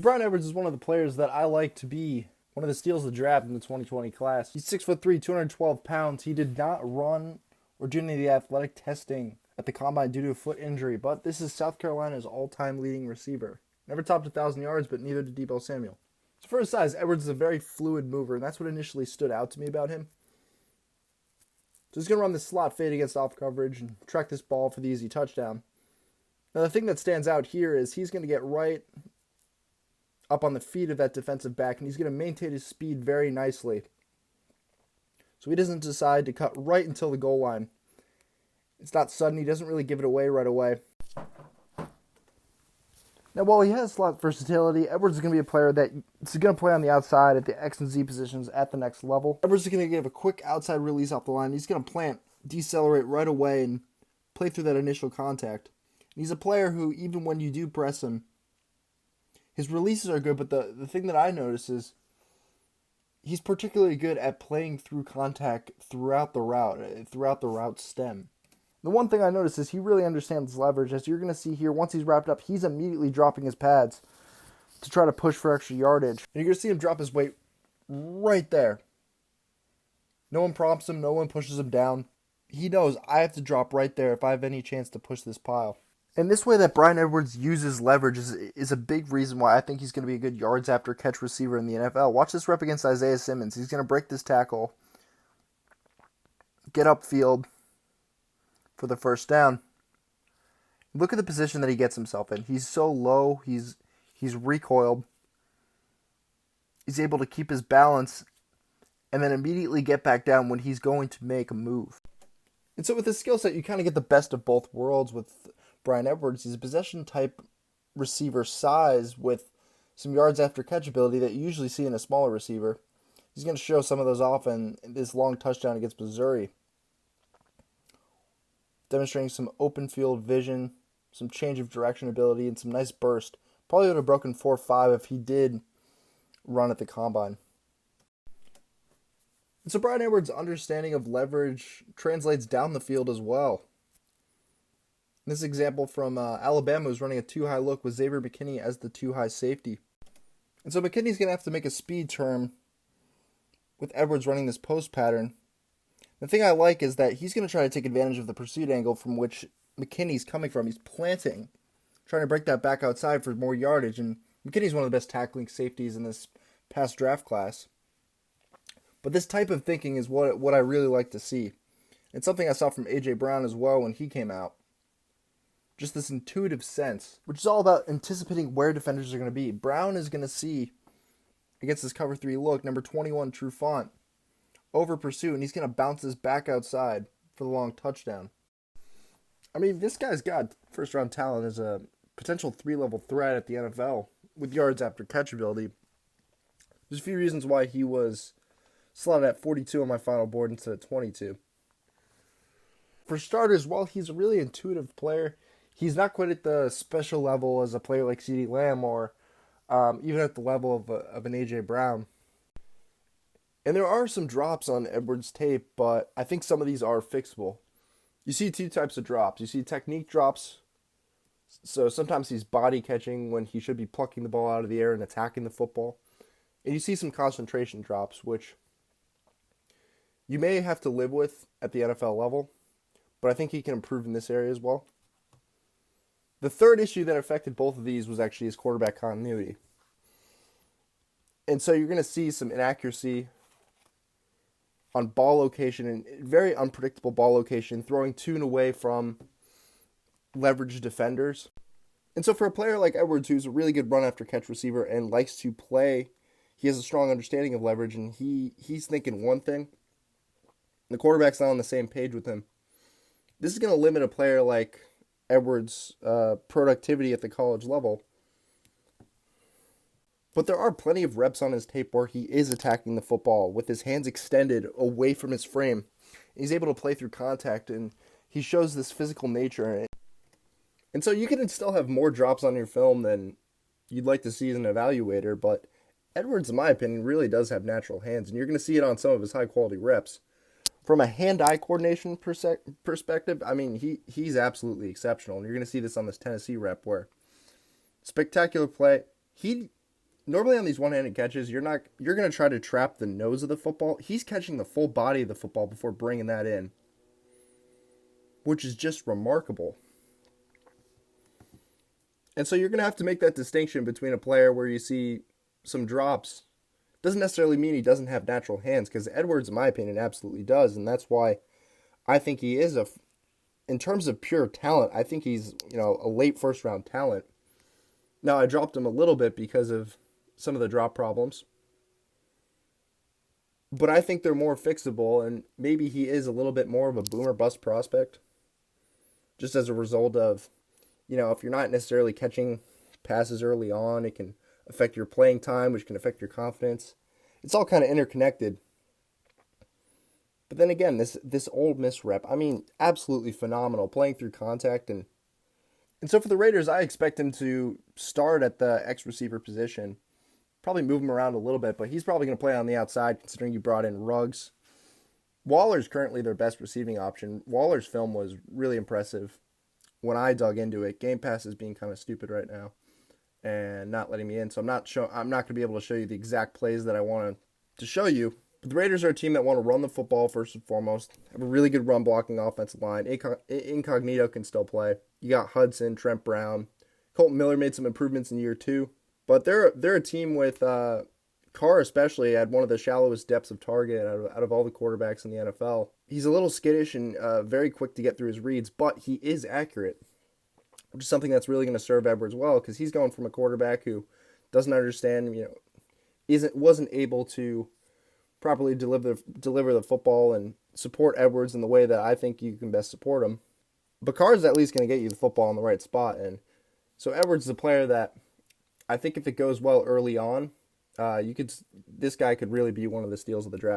Bryan Edwards is one of the players that I like to be one of the steals of the draft in the 2020 class. He's 6'3", 212 pounds. He did not run or do any of the athletic testing at the combine due to a foot injury, but this is South Carolina's all-time leading receiver. Never topped 1,000 yards, but neither did Deebo Samuel. So for his size, Edwards is a very fluid mover, and that's what initially stood out to me about him. So he's going to run this slot fade against off coverage and track this ball for the easy touchdown. Now the thing that stands out here is he's going to get right up on the feet of that defensive back, and he's going to maintain his speed very nicely. So he doesn't decide to cut right until the goal line. It's not sudden. He doesn't really give it away right away. Now, while he has slot versatility, Edwards is going to be a player that is going to play on the outside at the X and Z positions at the next level. Edwards is going to give a quick outside release off the line. He's going to plant, decelerate right away, and play through that initial contact. And he's a player who, even when you do press him, his releases are good, but the thing that I notice is he's particularly good at playing through contact throughout the route stem. The one thing I notice is he really understands leverage. As you're going to see here, once he's wrapped up, he's immediately dropping his pads to try to push for extra yardage. And you're going to see him drop his weight right there. No one prompts him. No one pushes him down. He knows, I have to drop right there if I have any chance to push this pile. And this way that Bryan Edwards uses leverage is a big reason why I think he's going to be a good yards after catch receiver in the NFL. Watch this rep against Isaiah Simmons. He's going to break this tackle, get upfield for the first down. Look at the position that he gets himself in. He's so low. He's recoiled. He's able to keep his balance and then immediately get back down when he's going to make a move. And so with his skill set, you kind of get the best of both worlds with Bryan Edwards. He's a possession-type receiver size with some yards after catch ability that you usually see in a smaller receiver. He's going to show some of those off in this long touchdown against Missouri. Demonstrating some open field vision, some change of direction ability, and some nice burst. Probably would have broken 4.5 if he did run at the combine. And so Bryan Edwards' understanding of leverage translates down the field as well. This example from Alabama was running a two-high look with Xavier McKinney as the two-high safety. And so McKinney's going to have to make a speed turn with Edwards running this post pattern. The thing I like is that he's going to try to take advantage of the pursuit angle from which McKinney's coming from. He's planting, trying to break that back outside for more yardage. And McKinney's one of the best tackling safeties in this past draft class. But this type of thinking is what I really like to see. It's something I saw from A.J. Brown as well when he came out. Just this intuitive sense, which is all about anticipating where defenders are going to be. Brown is going to see, against this cover 3 look, number 21 Trufant over pursuit, and he's going to bounce this back outside for the long touchdown. I mean, this guy's got first-round talent as a potential 3-level threat at the NFL with yards after catch ability. There's a few reasons why he was slotted at 42 on my final board instead of 22. For starters, while he's a really intuitive player, he's not quite at the special level as a player like CeeDee Lamb or even at the level of an A.J. Brown. And there are some drops on Edwards' tape, but I think some of these are fixable. You see two types of drops. You see technique drops. So sometimes he's body catching when he should be plucking the ball out of the air and attacking the football. And you see some concentration drops, which you may have to live with at the NFL level, but I think he can improve in this area as well. The third issue that affected both of these was actually his quarterback continuity. And so you're going to see some inaccuracy on ball location and very unpredictable ball location, throwing to and away from leveraged defenders. And so for a player like Edwards, who's a really good run after catch receiver and likes to play, he has a strong understanding of leverage, and he's thinking one thing. The quarterback's not on the same page with him. This is going to limit a player like Edwards' productivity at the college level. But there are plenty of reps on his tape where he is attacking the football with his hands extended away from his frame. He's able to play through contact, and he shows this physical nature. And so you can still have more drops on your film than you'd like to see as an evaluator, but Edwards, in my opinion, really does have natural hands, and you're going to see it on some of his high-quality reps. From a hand-eye coordination perspective, I mean, he's absolutely exceptional, and you're going to see this on this Tennessee rep where spectacular play. He Normally on these one-handed catches, you're going to try to trap the nose of the football. He's catching the full body of the football before bringing that in, which is just remarkable. And so you're going to have to make that distinction between a player where you see some drops. Doesn't necessarily mean he doesn't have natural hands, because Edwards, in my opinion, absolutely does. And that's why I think he is in terms of pure talent, I think he's, a late first round talent. Now, I dropped him a little bit because of some of the drop problems. But I think they're more fixable, and maybe he is a little bit more of a boomer bust prospect. Just as a result of, if you're not necessarily catching passes early on, it can affect your playing time, which can affect your confidence. It's all kind of interconnected. But then again, this Ole Miss rep, absolutely phenomenal, playing through contact. And so for the Raiders, I expect him to start at the X receiver position. Probably move him around a little bit, but he's probably going to play on the outside, considering you brought in Ruggs. Waller's currently their best receiving option. Waller's film was really impressive when I dug into it. Game Pass is being kind of stupid right now and not letting me in, so I'm not going to be able to show you the exact plays that I want to show you. But the Raiders are a team that want to run the football first and foremost. Have a really good run blocking offensive line. Incognito can still play. You got Hudson, Trent Brown. Colton Miller made some improvements in year 2. But they're a team with Carr especially had one of the shallowest depths of target out of all the quarterbacks in the NFL. He's a little skittish and very quick to get through his reads, but he is accurate, which is something that's really going to serve Edwards well, because he's going from a quarterback who doesn't understand, wasn't able to properly deliver the football and support Edwards in the way that I think you can best support him. But Carr is at least going to get you the football in the right spot, and so Edwards is a player that I think if it goes well early on, this guy could really be one of the steals of the draft.